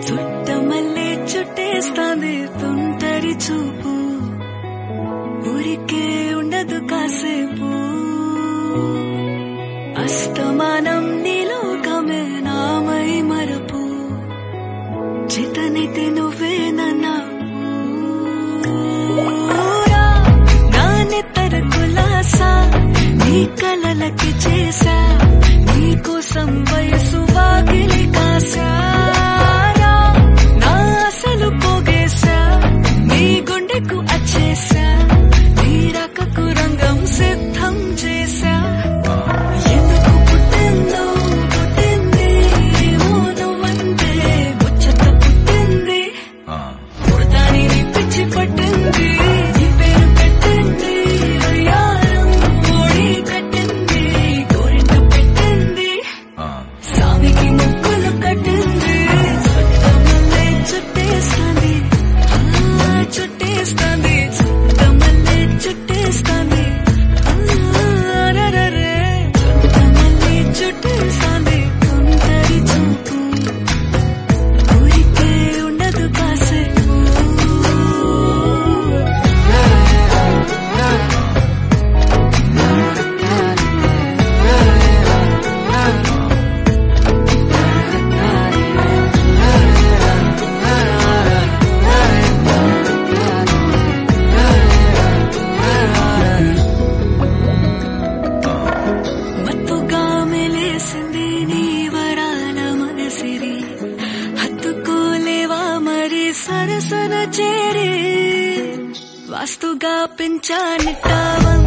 చుట్టమల్లే చుట్టేస్తాంది తుంటరి చూపు, ఊరికే ఉండదు కాసేపు. అస్తమానం నీలోకమే నామై మరపు, చితనైతే నువ్వేనన్నా నానెత్తర కులాసా నీ కలలకి చేసా, నీకోసం వయసు వాకిలి కాసా, నా అసలు పోగేశా, నీ గుండెకు అచ్చేసా, నీ రకకు రంగం సిద్ధం చేశా. ఎందుకు పుట్టిందో పుట్టింది నువ్వంటే ముచ్చట పుట్టింది, పుడతాని పిచ్చి పట్టింది, నీ పేరు పెట్టింది అయ్యారం ఓడి కట్టింది, గోరింట పెట్టింది, సామికి ముక్కులు కట్టింది, చుట్టమల్లే చుట్టేస్తాంది చుట్టేస్తాంది, చుట్టమల్లే చుట్టేస్తాంది, రరరే చుట్టమల్లే చుట్టేస్తాంది తుంటరి చూపు, ఊరికే ఉండదు కాసేపు. మత్తుగా మెలేసింది నీ వరాల మనసిరి, హత్తుకోలేవా మరి సరసన చేరి, వాస్తుగా పెంచానిట్టావం